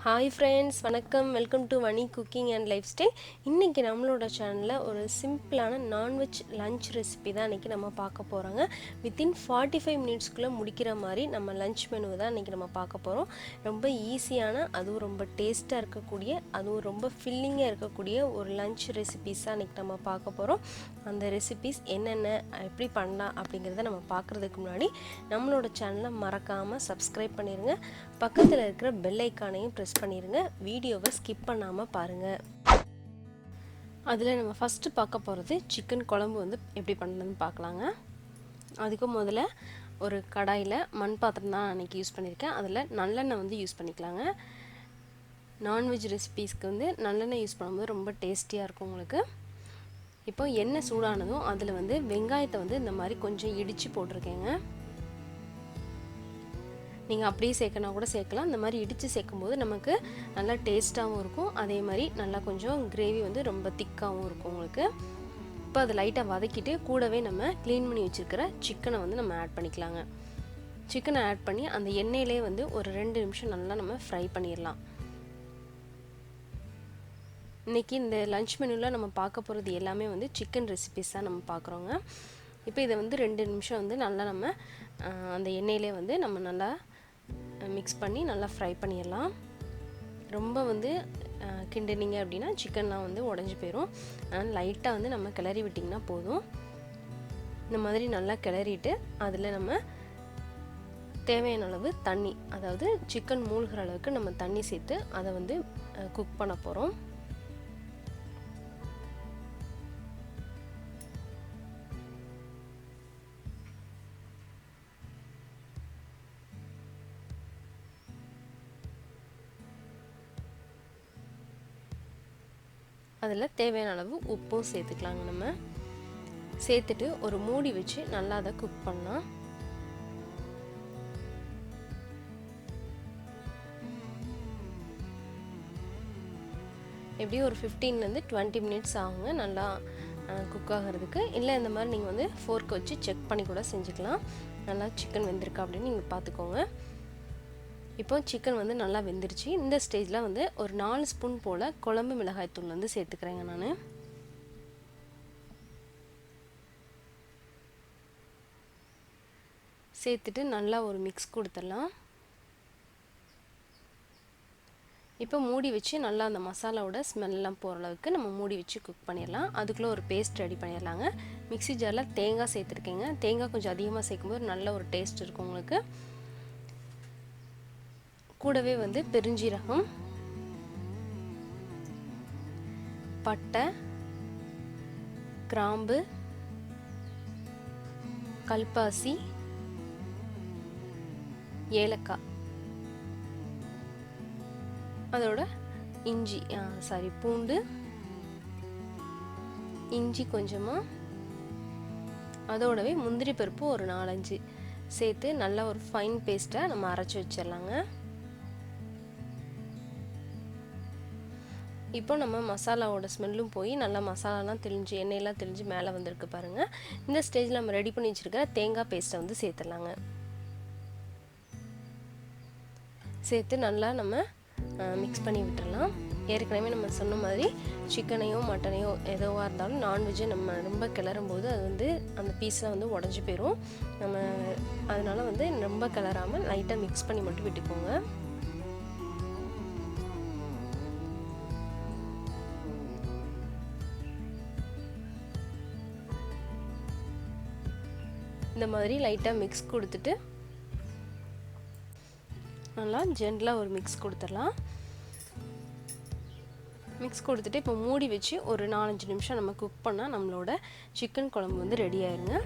Hi friends, வணக்கம். Welcome to Vanni cooking and life style. இன்றைக்கி நம்மளோட சேனலில் ஒரு சிம்பிளான நான்வெஜ் லஞ்ச் ரெசிபி தான் இன்றைக்கி நம்ம பார்க்க போகிறோங்க. வித்தின் 45 மினிட்ஸ்க்குள்ளே முடிக்கிற மாதிரி நம்ம லஞ்ச் மெனு தான் இன்றைக்கி நம்ம பார்க்க போகிறோம். ரொம்ப ஈஸியான, அதுவும் ரொம்ப டேஸ்ட்டாக இருக்கக்கூடிய, அதுவும் ரொம்ப ஃபில்லிங்காக இருக்கக்கூடிய ஒரு லஞ்ச் ரெசிபிஸ் தான் இன்றைக்கி நம்ம பார்க்க போகிறோம். அந்த ரெசிபிஸ் என்னென்ன, எப்படி பண்ணலாம் அப்படிங்கிறத நம்ம பார்க்குறதுக்கு முன்னாடி நம்மளோட சேனலை மறக்காமல் சப்ஸ்கிரைப் பண்ணிடுங்க. பக்கத்தில் இருக்கிற பெல் ஐக்கானையும் ப்ரெஸ் பண்ணிடுங்க. வீடியோவை ஸ்கிப் பண்ணாமல் பாருங்கள். அதில் நம்ம ஃபஸ்ட்டு பார்க்க போகிறது சிக்கன் குழம்பு எப்படி பண்ணுறதுன்னு பார்க்கலாங்க. அதுக்கு முதல்ல ஒரு கடாயில் மண் பாத்திரம் தான் அன்றைக்கி யூஸ் பண்ணியிருக்கேன். அதில் நல்லெண்ணெய் யூஸ் பண்ணிக்கலாங்க. நான்வெஜ் ரெசிபீஸ்க்கு நல்லெண்ணெய் யூஸ் பண்ணும்போது ரொம்ப டேஸ்டியாக இருக்கும் உங்களுக்கு. இப்போ எண்ணெய் சூடானதும் அதில் வெங்காயத்தை இந்த மாதிரி கொஞ்சம் இடித்து போட்டிருக்கேங்க. நீங்கள் அப்படியே சேர்க்கனா கூட சேர்க்கலாம். இந்த மாதிரி இடித்து சேர்க்கும்போது நமக்கு நல்லா டேஸ்ட்டாகவும் இருக்கும். அதே மாதிரி நல்லா கொஞ்சம் கிரேவி ரொம்ப திக்காகவும் இருக்கும் உங்களுக்கு. இப்போ அதை லைட்டாக வதக்கிட்டு கூடவே நம்ம க்ளீன் பண்ணி வச்சுருக்கிற சிக்கனை நம்ம ஆட் பண்ணிக்கலாங்க. சிக்கனை ஆட் பண்ணி அந்த எண்ணெயிலே ஒரு 2 நிமிஷம் நல்லா நம்ம ஃப்ரை பண்ணிடலாம். இன்றைக்கி இந்த லஞ்ச் மெனுவில் நம்ம பார்க்க போகிறது எல்லாமே சிக்கன் ரெசிபிஸ் தான் நம்ம பார்க்குறோங்க. இப்போ இதை 2 நிமிஷம் நல்லா நம்ம அந்த எண்ணெயிலே நம்ம நல்லா மிக்ஸ் பண்ணி நல்லா ஃப்ரை பண்ணிடலாம். ரொம்ப கிண்டுனீங்க அப்படின்னா சிக்கன்லாம் உடஞ்சி போயிடும். அதனால் லைட்டாக நம்ம கிளறி விட்டிங்கன்னா போதும். இந்த மாதிரி நல்லா கிளறிட்டு அதில் நம்ம தேவையான அளவு தண்ணி, அதாவது சிக்கன் மூழ்கிற அளவுக்கு நம்ம தண்ணி சேர்த்து அதை குக் பண்ண போகிறோம். அதில் தேவையான அளவு உப்பும் சேர்த்துக்கலாங்க. நம்ம சேர்த்துட்டு ஒரு மூடி வச்சு நல்லா அதை குக் பண்ணலாம். எப்படியும் ஒரு 15லேருந்து 20 மினிட்ஸ் ஆகுங்க நல்லா குக் ஆகிறதுக்கு. இல்லை இந்த மாதிரி நீங்கள் ஃபோர்க் வச்சு செக் பண்ணி கூட செஞ்சுக்கலாம். நல்லா சிக்கன் வெந்திருக்கா அப்படின்னு நீங்கள் பார்த்துக்கோங்க. இப்போ சிக்கன் நல்லா வெந்துருச்சு. இந்த ஸ்டேஜில் ஒரு 4 ஸ்பூன் போல் குழம்பு மிளகாய் தூள் சேர்த்துக்கிறேங்க. நான் சேர்த்துட்டு நல்லா ஒரு மிக்ஸ் கொடுத்துடலாம். இப்போ மூடி வச்சு நல்லா அந்த மசாலாவோட ஸ்மெல்லாம் போகிற அளவுக்கு நம்ம மூடி வச்சு குக் பண்ணிடலாம். அதுக்குள்ளே ஒரு பேஸ்ட் ரெடி பண்ணிடலாங்க. மிக்ஸி ஜாரில் தேங்காய் சேர்த்துருக்கேங்க. தேங்காய் கொஞ்சம் அதிகமாக சேர்க்கும்போது நல்ல ஒரு டேஸ்ட் இருக்கும் உங்களுக்கு. கூடவே பெருஞ்சீரகம், பட்டை, கிராம்பு, கல்பாசி, ஏலக்காய், அதோட இஞ்சி பூண்டு, இஞ்சி கொஞ்சமாக, அதோடவே முந்திரி பருப்பு ஒரு 4-5 சேர்த்து நல்லா ஒரு ஃபைன் பேஸ்ட்டாக நம்ம அரைச்சி வச்சிடலாங்க. இப்போ நம்ம மசாலாவோட ஸ்மெல்லும் போய் நல்லா மசாலாலாம் தெளிஞ்சு எண்ணெயெல்லாம் தெளிஞ்சு மேலே வந்திருக்கு பாருங்கள். இந்த ஸ்டேஜில் நம்ம ரெடி பண்ணி வச்சுருக்கிற தேங்காய் பேஸ்ட்டை சேர்த்துடலாங்க. சேர்த்து நல்லா நம்ம மிக்ஸ் பண்ணி விட்டுடலாம். ஏற்கனவே நம்ம சொன்ன மாதிரி சிக்கனையோ மட்டனையோ எதுவாக இருந்தாலும் நான்வெஜ்ஜை நம்ம ரொம்ப கிளறும் போது அது அந்த பீஸ்லாம் உடஞ்சி போயிடும். நம்ம அதனால் ரொம்ப கிளறாமல் லைட்டாக மிக்ஸ் பண்ணி மட்டும் விட்டுக்கோங்க. இந்த மாதிரி லைட்டாக மிக்ஸ் கொடுத்துட்டு நல்லா ஜென்டலாக ஒரு மிக்ஸ் கொடுத்துடலாம். மிக்ஸ் கொடுத்துட்டு இப்போ மூடி வச்சு ஒரு 4-5 நிமிஷம் நம்ம குக் பண்ணால் நம்மளோட சிக்கன் குழம்பு ரெடி ஆயிருங்க.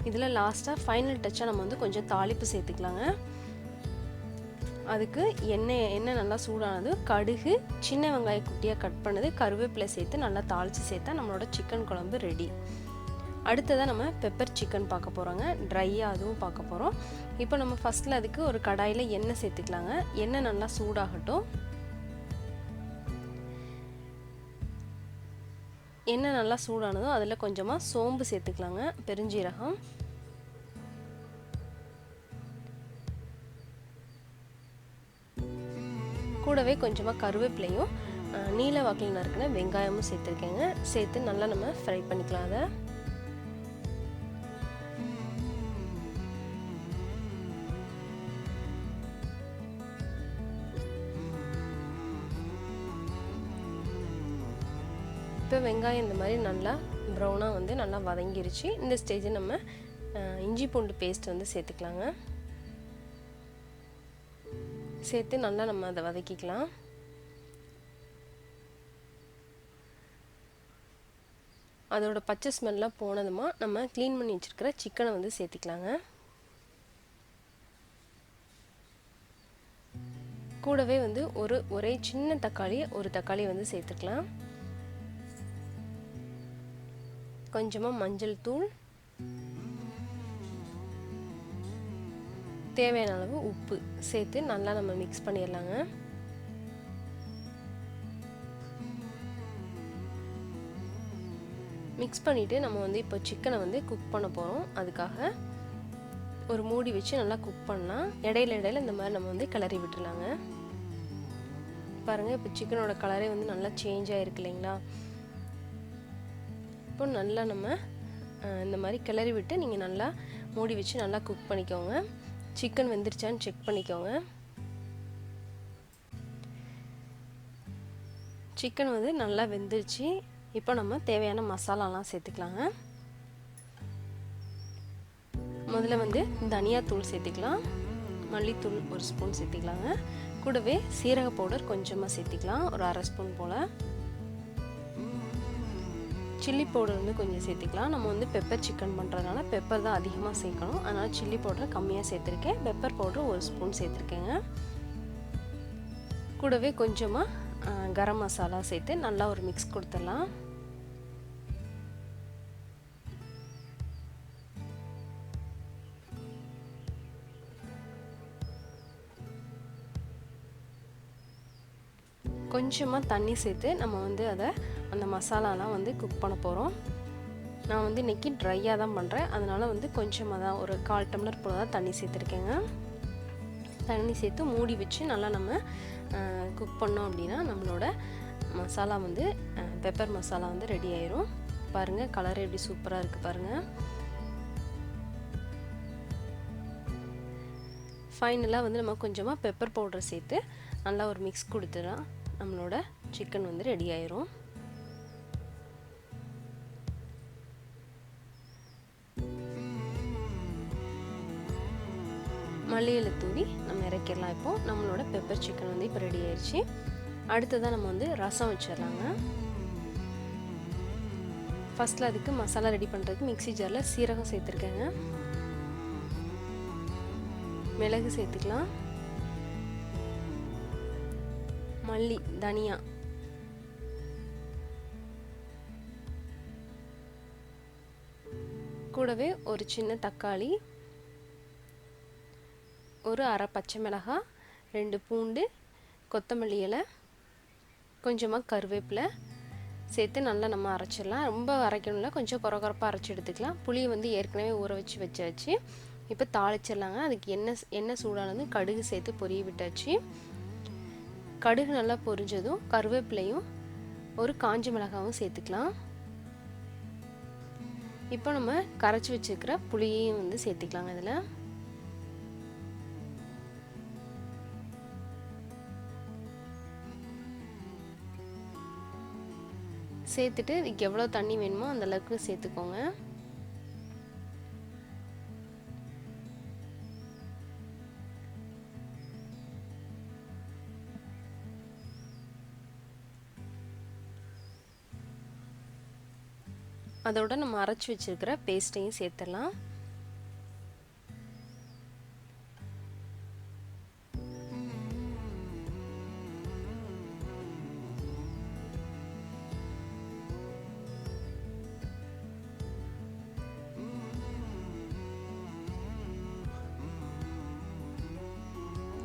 இதில் லாஸ்ட்டாக ஃபைனல் டச்சாக நம்ம கொஞ்சம் தாளிப்பு சேர்த்துக்கலாங்க. அதுக்கு எண்ணெய் நல்லா சூடானது, கடுகு, சின்ன வெங்காயம் குட்டியாக கட் பண்ணது, கருவேப்பிலை சேர்த்து நல்லா தாளித்து சேர்த்தா நம்மளோட சிக்கன் குழம்பு ரெடி. அடுத்ததாக நம்ம பெப்பர் சிக்கன் பார்க்க போகிறோங்க. ட்ரையாக அதுவும் பார்க்க போகிறோம். இப்போ நம்ம ஃபஸ்ட்டில் அதுக்கு ஒரு கடாயில் எண்ணெய் சேர்த்துக்கலாங்க. எண்ணெய் நல்லா சூடாகட்டும். எண்ணெய் நல்லா சூடானதும் அதில் கொஞ்சமாக சோம்பு சேர்த்துக்கலாங்க, பெருஞ்சீரகம், கூடவே கொஞ்சமாக கருவேப்பிலையும் நீல வாக்கில் நறுக்கின வெங்காயமும் சேர்த்துருக்கேங்க. சேர்த்து நல்லா நம்ம ஃப்ரை பண்ணிக்கலாம். அதை இப்போ வெங்காயம் இந்த மாதிரி நல்லா ப்ரௌனாக வந்து நல்லா வதங்கிருச்சு. இந்த ஸ்டேஜில் நம்ம இஞ்சி பூண்டு பேஸ்ட் வந்து சேர்த்துக்கலாங்க. சேர்த்து நல்லா நம்ம அதை வதக்கிக்கலாம். அதோட பச்சை ஸ்மெல்லாம் போனதுமா நம்ம க்ளீன் பண்ணி வச்சுருக்கிற சிக்கனை வந்து சேர்த்துக்கலாங்க. கூடவே வந்து ஒரே சின்ன ஒரு தக்காளி வந்து சேர்த்துக்கலாம். கொஞ்சமாக மஞ்சள் தூள், தேவையான அளவு உப்பு சேர்த்து நல்லா நம்ம மிக்ஸ் பண்ணிடலாங்க. மிக்ஸ் பண்ணிவிட்டு நம்ம வந்து இப்போ சிக்கனை வந்து குக் பண்ண போகிறோம். அதுக்காக ஒரு மூடி வச்சு நல்லா குக் பண்ணலாம். இடையில இந்த மாதிரி நம்ம வந்து கிளறி விட்டுருலாங்க. பாருங்கள், இப்போ சிக்கனோட கலரே வந்து நல்லா சேஞ்ச் ஆகிருக்கு இல்லைங்களா? இப்போ நல்லா நம்ம இந்த மாதிரி கிளறி விட்டு நீங்கள் நல்லா மூடி வச்சு நல்லா குக் பண்ணிக்கோங்க. சிக்கன் வெந்துருச்சான்னு செக் பண்ணிக்கோங்க. சிக்கன் வந்து நல்லா வெந்துருச்சு. இப்போ நம்ம தேவையான மசாலாலாம் சேர்த்துக்கலாங்க. முதல்ல வந்து தனியாத்தூள் சேர்த்துக்கலாம். மல்லித்தூள் 1 ஸ்பூன் சேர்த்துக்கலாங்க. கூடவே சீரக பவுடர் கொஞ்சமாக சேர்த்துக்கலாம், ஒரு 1/2 ஸ்பூன் போல். சில்லி பவுடர் வந்து கொஞ்சம் சேர்த்துக்கலாம். நம்ம வந்து பெப்பர் சிக்கன் பண்ணுறதுனால பெப்பர் தான் அதிகமாக சேர்க்கணும். அதனால் சில்லி பவுடர் கம்மியாக சேர்த்துருக்கேன். பெப்பர் பவுடர் 1 ஸ்பூன் சேர்த்துருக்கேங்க. கூடவே கொஞ்சமாக கரம் மசாலா சேர்த்து நல்லா ஒரு மிக்ஸ் கொடுத்துடலாம். கொஞ்சமாக தண்ணி சேர்த்து நம்ம வந்து அந்த மசாலாலாம் வந்து குக் பண்ண போகிறோம். நான் வந்து இன்றைக்கி ட்ரையாக தான் பண்ணுறேன். அதனால் வந்து கொஞ்சமாக தான், ஒரு 1/4 டம்ளர் போல் தான் தண்ணி சேர்த்துருக்கேங்க. தண்ணி சேர்த்து மூடி வச்சு நல்லா நம்ம குக் பண்ணோம் அப்படின்னா நம்மளோட மசாலா வந்து பெப்பர் மசாலா வந்து ரெடி ஆயிரும். பாருங்கள், கலர் எப்படி சூப்பராக இருக்குது பாருங்கள். ஃபைனலாக வந்து நம்ம கொஞ்சமாக பெப்பர் பவுடர் சேர்த்து நல்லா ஒரு மிக்ஸ் கொடுத்துடலாம். நம்மளோட சிக்கன் வந்து ரெடி ஆயிரும். மல்லி இலை தூவி நம்ம இறக்கிடலாம். இப்போ நம்மளோட பெப்பர் சிக்கன் வந்து இப்போ ரெடி ஆயிடுச்சு. அடுத்ததான் நம்ம வந்து ரசம் வச்சிடலாங்க. ஃபர்ஸ்ட்ல அதுக்கு மசாலா ரெடி பண்ணுறதுக்கு மிக்ஸி ஜாரில் சீரகம் சேர்த்துருக்கேங்க. மிளகு சேர்த்துக்கலாம். மல்லி, தனியா, கூடவே ஒரு சின்ன தக்காளி, ஒரு 1/2 பச்சை மிளகாய், 2 பூண்டு, கொத்தமல்லி இலை, கொஞ்சமாக கருவேப்பிலை சேர்த்து நல்லா நம்ம அரைச்சிடலாம். ரொம்ப அரைக்கணும்ல, கொஞ்சம் கொரகொரப்பாக அரைச்சி எடுத்துக்கலாம். புளியை வந்து ஏற்கனவே ஊற வச்சு இப்போ தாளிச்சிடலாங்க. அதுக்கு எண்ணெய் சூடானது கடுகு சேர்த்து பொரிய விட்டாச்சு. கடுகு நல்லா பொரிஞ்சதும் கருவேப்பிலையும் ஒரு காஞ்ச மிளகாவும் சேர்த்துக்கலாம். இப்போ நம்ம கரைச்சி வச்சுருக்கிற புளியையும் வந்து சேர்த்துக்கலாங்க. இதில் சேர்த்துட்டு இதுக்கு எவ்வளோ தண்ணி வேணுமோ அந்த அளவுக்கு சேர்த்துக்கோங்க. அதோட நம்ம அரைச்சி வச்சிருக்கிற பேஸ்ட்டையும் சேர்த்துடலாம்.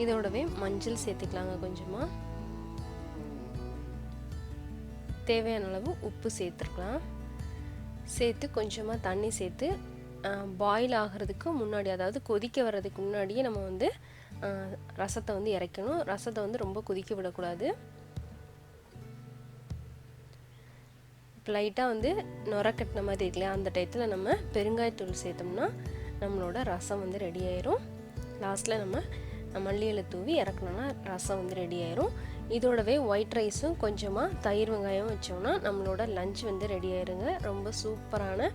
இதோடவே மஞ்சள் சேர்த்துக்கலாங்க. கொஞ்சமாக தேவையான அளவு உப்பு சேர்த்துக்கலாம். சேர்த்து கொஞ்சமாக தண்ணி சேர்த்து பாயில் ஆகிறதுக்கு முன்னாடி, அதாவது கொதிக்க வர்றதுக்கு முன்னாடியே நம்ம வந்து ரசத்தை வந்து இறக்கணும். ரசத்தை வந்து ரொம்ப கொதிக்க விடக்கூடாது. இப்போ லைட்டாக வந்து நுர கட்டின மாதிரி இருக்குல்லையா, அந்த டயத்தில் நம்ம பெருங்காயத்தூள் சேர்த்தோம்னா நம்மளோட ரசம் வந்து ரெடி ஆயிரும். லாஸ்ட்டில் நம்ம மல்லி இலை தூவி இறக்கணும்னா ரசம் வந்து ரெடி ஆயிரும். இதோடவே ஒயிட் ரைஸும் கொஞ்சமாக தயிர் வெங்காயம் வச்சோம்னா நம்மளோட லஞ்ச் வந்து ரெடி ஆயிருங்க. ரொம்ப சூப்பரான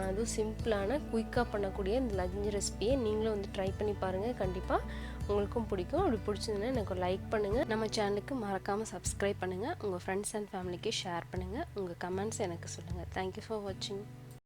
அதுவும் சிம்பிளான குயிக்காக பண்ணக்கூடிய இந்த லஞ்ச் ரெசிபியை நீங்களும் வந்து ட்ரை பண்ணி பாருங்கள். கண்டிப்பாக உங்களுக்கும் பிடிக்கும். அப்படி பிடிச்சதுன்னா எனக்கு ஒரு லைக் பண்ணுங்கள். நம்ம சேனலுக்கு மறக்காமல் சப்ஸ்கிரைப் பண்ணுங்கள். உங்கள் ஃப்ரெண்ட்ஸ் அண்ட் ஃபேமிலிக்கு ஷேர் பண்ணுங்கள். உங்கள் கமெண்ட்ஸ் எனக்கு சொல்லுங்கள். தேங்க்யூ ஃபார் வாட்சிங்.